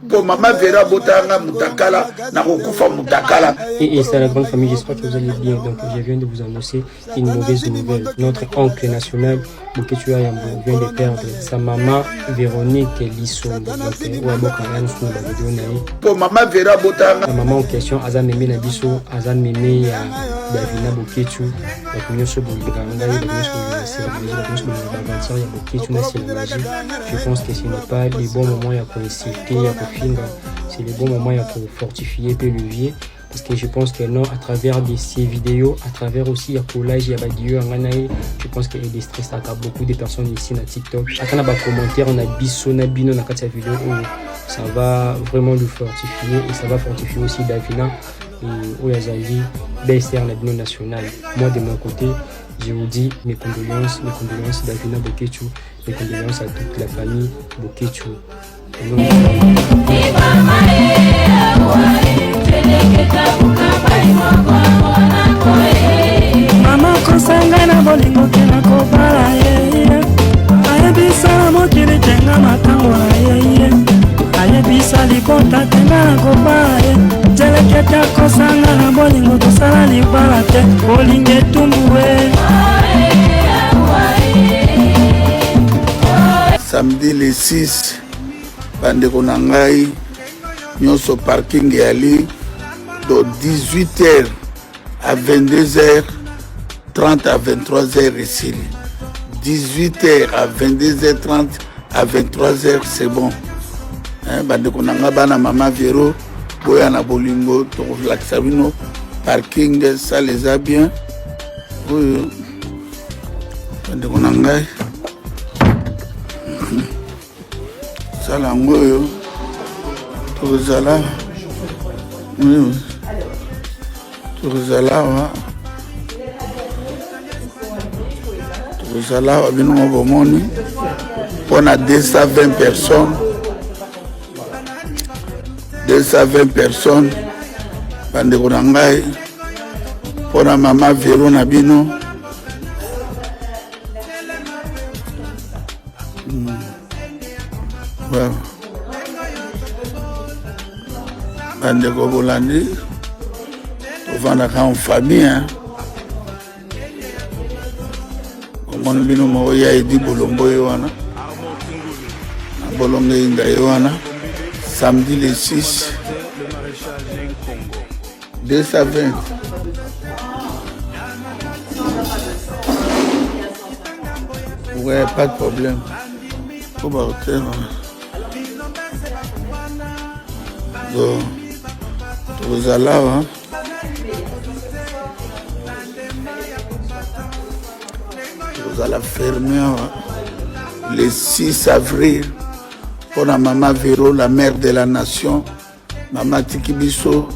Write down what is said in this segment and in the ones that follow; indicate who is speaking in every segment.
Speaker 1: Pour maman Vera Botanga Mutakala, Narokufa Mutakala.
Speaker 2: Et c'est la grande famille, j'espère que vous allez bien. Donc je viens de vous annoncer une mauvaise nouvelle. Notre oncle national, Boketu Ayambo, vient de perdre sa maman Véronique Lissombo.
Speaker 1: Pour maman Vera Botanga.
Speaker 2: La maman en question, Azan Meme Nabiso, Azan Meme Davina Boketu, la communion sur Bolivanga, la communion sur je pense que ce n'est pas les bons moments pour inciter, c'est les bons moments pour fortifier le levier. Parce que je pense que non, à travers ces vidéos, à travers aussi il y a collage, il y a vidéo, je pense qu'il y a des stress à beaucoup de personnes ici sur TikTok. Attends, des commentaires, on a biso, on a bino, on a cette vidéo où ça va vraiment le fortifier et ça va fortifier aussi Davina et Oyazali, BSR Nabino National. Moi de mon côté, je vous dis mes condoléances Davina Boketu, mes condoléances à toute la famille Boketu.
Speaker 3: Mama kosanga na bolingo kena kobala ye ayebisa mokili tenga matango na ye ayebisa likota tenga na kobala ye jeleketa kosanga na bolingo tosala libala te bolinge tumbuwe.
Speaker 1: Samedi le 6 bandeko na ngai nyonso parking yali de 18h à 22h30 à 23h ici. 18h à 22h30 à 23h c'est bon. Bandeko na ngai bana mama Vero boya na bolingo to lakisa bino parking ça les a bien. Oui. Bandeko na ngai Salangoyo, Tozala, oui, Tozala, Bino Bomoni, on a 220 personnes, 220 personnes, Bande Konangai, pour la maman Véro Nabino. Bandeko Bolandi, on va en famille. Comment nous avons dit Bolombo Yoana, Bolongue Inda Yoana, samedi le 6, 220. Ouais, pas de problème. Faut pas retenir. Tozala fermé le 6 avril pour la maman Véro, la mère de la nation. Maman Tikibiso,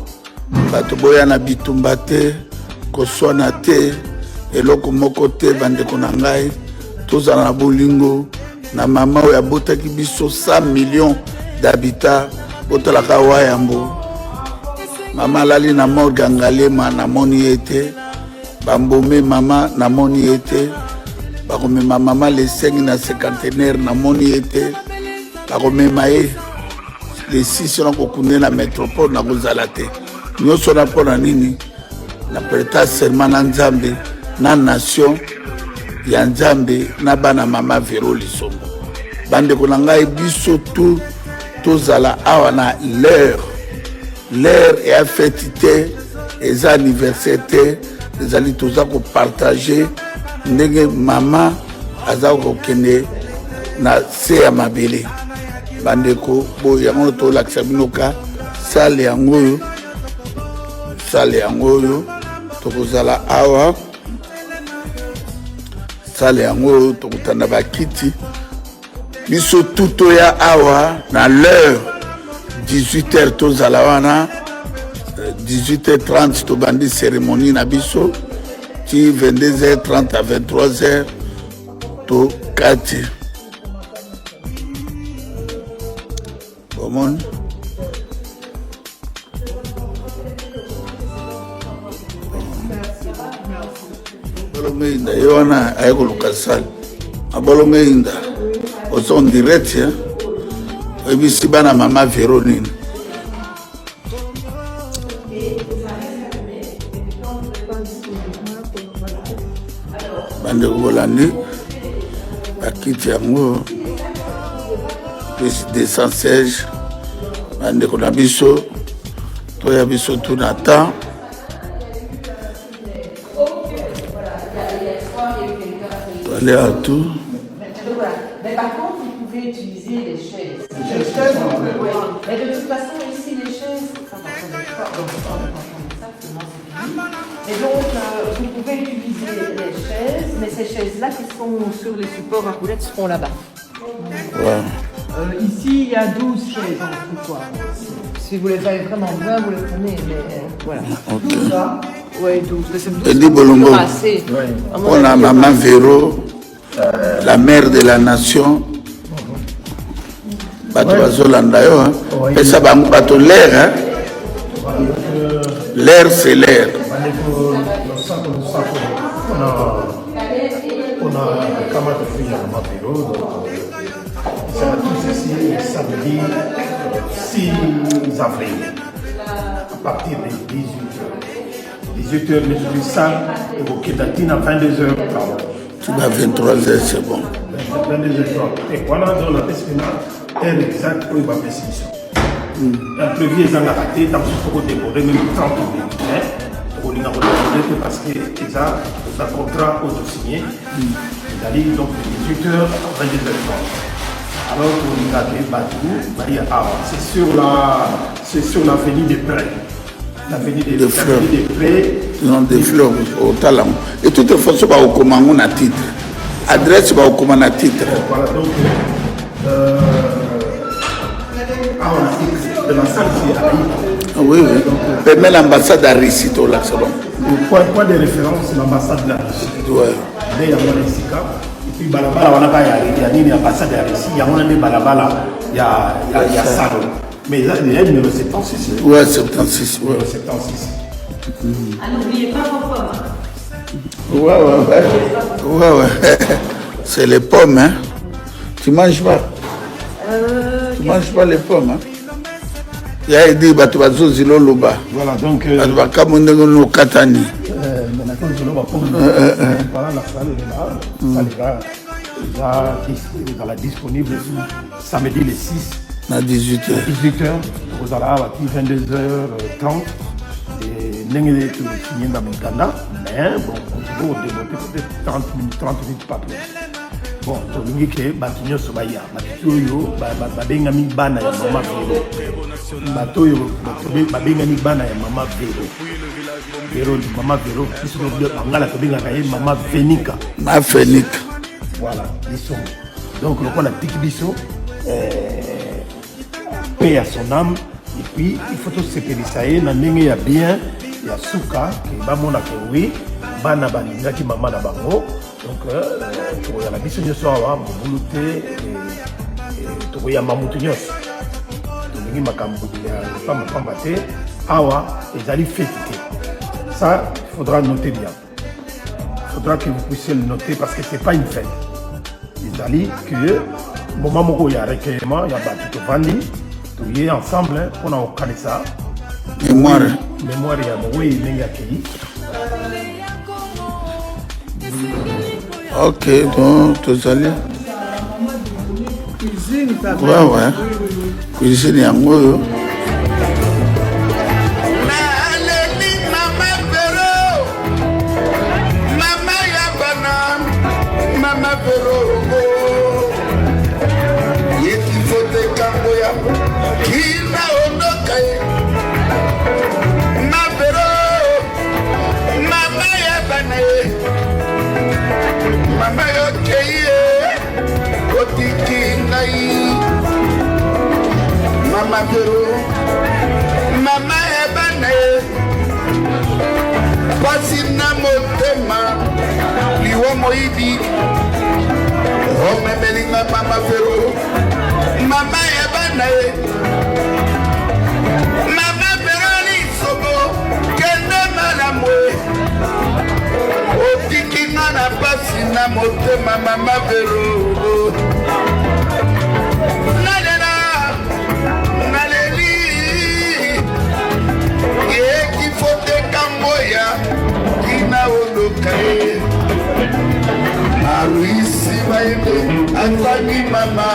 Speaker 1: Batoboya na bitumbate, Koswana te, eloko moko te bandeko na ngai, tozala na bolingo na maman oya botaki biso 100 millions d'habitants. Botalaka wayambo mama lali na morga ngalema na moni ete bambome mama na moni ete bakome mama le 5 na cinquantenaire na moni ete bakome maye le 6 na kokune na métropole na kozala te nyonso na pona nini na prêta serment na Nzambe na nation ya Nzambe na bana mama Véro Lissombo bandeko na ngai biso tout tozala awa na l'heure et à fêter les anniversaires les ali toza ko partager ndenge mama aza ko kende na se ya mabele bandeko bo yango to lakisa binoka sale yango tokozala awa sale yango tokutana bakiti biso tuto ya awa na l'heure 18h tozala wana 18h30 tobandi cérémonie na biso ti 22h30 à 23h to kati bomon bolonge inda yo wana ayekoluka sale abolonge inda ozo en direct ebisi bana mama Véronine. Bande Rolandi bakiti yango président Serge bande kona biso to ya biso tout nata. Allez à tout.
Speaker 4: Mais par contre, vous pouvez utiliser les chaises. Mais de toute façon, ici, les chaises, et donc, vous pouvez utiliser les chaises, mais ces chaises-là qui sont sur les supports à roulettes seront là-bas.
Speaker 1: Ouais.
Speaker 4: Ici, il y a 12 chaises en tout, quoi. Si vous les avez vraiment bien, vous les prenez, mais voilà.
Speaker 1: Okay.
Speaker 4: 12 là. Oui, 12. Mais c'est 12.
Speaker 1: Et dit Bolongo,
Speaker 4: assez.
Speaker 1: on a maman Véro, la mère de la nation. Bato bazolanda yo, et ça va bato l'air, l'air c'est l'air.
Speaker 5: On a Kama de Fouille à Mapéro, ça va tous ici samedi 6 avril, à partir de 18h. 18h, les salles et au Kédatine à 22h.
Speaker 1: Tu vas 23h, c'est bon.
Speaker 5: 22h30. Et voilà, dans la destination, elle exacte pour la précision. Un prévu est dans la raté, dans ce qu'on décorer même 30 minutes. Parce que déjà, le contrat auto-signé, c'est-à-dire donc 18h à 22h30. Alors pour les c'est sur l'avenue des Prés. L'avenue des Prés.
Speaker 1: Non, des fleurs au talent. Et toute façon, on va commander un titre. Adresse, on va commander un titre.
Speaker 5: Voilà, donc, de la salle qui est
Speaker 1: oui, oui. Permet l'ambassade à Russie, là, c'est bon.
Speaker 5: Le point de référence, c'est l'ambassade de la Russie.
Speaker 1: Ouais.
Speaker 5: Il y a et puis Balabala, on a pas l'ambassade de la Russie, il y a Balabala, il y a Sado. Mais là, il y a le numéro 76.
Speaker 1: Ouais, 76. Ouais.
Speaker 5: 76.
Speaker 4: N'oubliez pas vos pommes.
Speaker 1: Ouais. C'est les pommes, hein. Tu manges pas? Tu manges pas les pommes, hein. Il y a dit que tu vas zilo loba.
Speaker 5: Voilà, donc.
Speaker 1: Tu vas kamonde no katani.
Speaker 5: Voilà, la salle est là. Ça va disponible samedi le 6.
Speaker 1: À 18h.
Speaker 5: 18h. Vous allez à 22h30. Et nous allons signer dans le Ghana. Mais bon, on va développer peut-être 30 minutes, pas plus. Bon, donc nous avons bâtiment sur Bahia. Bâtiment, babengami bana ya mama Véro. Batoyo, babengami bana ya mama Véro. Véro, mama Véro. Ils sont venus à Mangala, mama Vénica.
Speaker 1: Ma Vénica.
Speaker 5: Voilà, ils sont. Donc, on a Tikibiso, paix à son âme. Et puis, il faut tout se périssailler. Il y a bien, il y a Souka, qui est bamona oui, bana baninga qui maman na bango. Donc, il y a la mission de soir, Moulouté, et il y a Mamoutou Nyos. Il y a pas ma femme battée, Awa, et Zali Fétité. Ça, il faudra noter bien. Il faudra que vous puissiez le noter parce que ce n'est pas une fête. Les alliés, que au moment où il y a un recueillement, il y a battu Vandi, tout est ensemble pour nous connaître ça.
Speaker 1: Mémoire.
Speaker 5: Mémoire, il y a oui, il y a qui.
Speaker 1: Ok, donc, tous allés.
Speaker 4: Cuisine, ça
Speaker 1: va. Ouais. Cuisine, il y a un mot.
Speaker 6: Mama Véro, mama ebane, pasi na motema, liwa moibi, ome melinga mama Véro, mama ebane, mama Véro li sobo, kende malamwe, otiki na pasi na motema mama Véro. Maruisi Maende, Anzani Mama.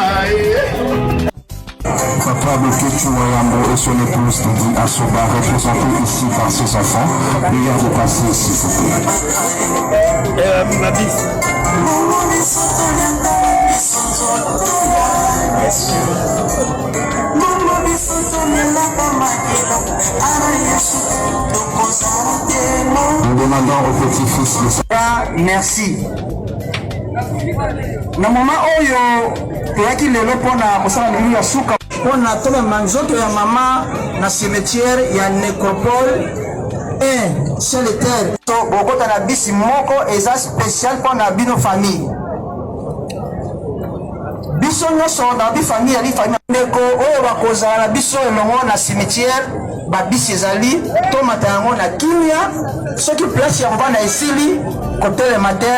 Speaker 7: Papa Boketu Wayambo et son épouse Teddy Asoba, représentés ici par ses enfants. Veuillez vous passer s'il vous plaît. Nous demandons au petit-fils de
Speaker 8: ça. Merci. Na mama oyo toyaki lelo mpona kosala lelo ya suka mpona tomema nzoto ya mama na cimetière ya nécropole chez les terres so bokota na bisi moko eza spécial mpona bino famille biso nyonso na bifamille ali famille ndeko oyo bakozala na biso elongo na cimetière babisi ezali tomata yango na kimia soki place ya kovanda esili kotelema te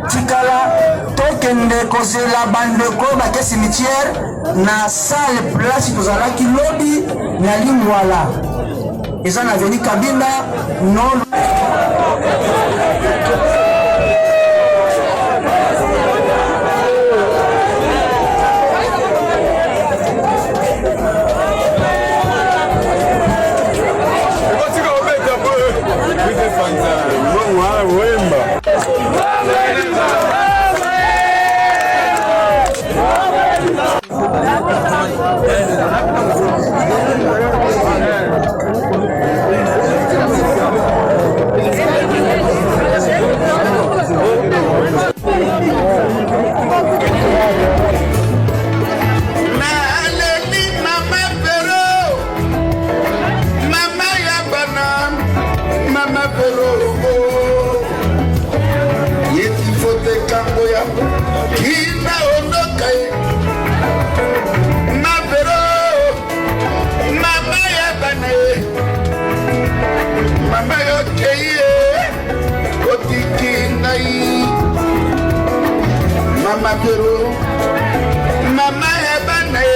Speaker 8: tikala tokende kozela bandeko bake cimetière na salle place tozalaki lobi na Lingwala eza na avenue Kabinda non
Speaker 6: Mama Vero, Mama Ebane,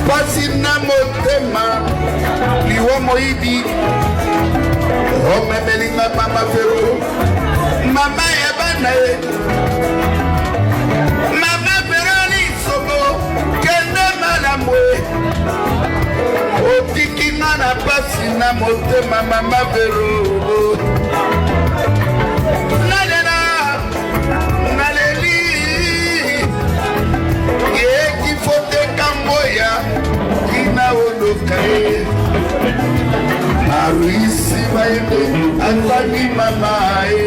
Speaker 6: Pasina Motema, Liwa Moidi, Omemelinga Mama Vero, Mama Ebane, Mama Vero Lisobo, Kende Malamwe, Otikina na Pasina Motema, Mama Vero.
Speaker 1: Maruisi Maende, Anzani Mama.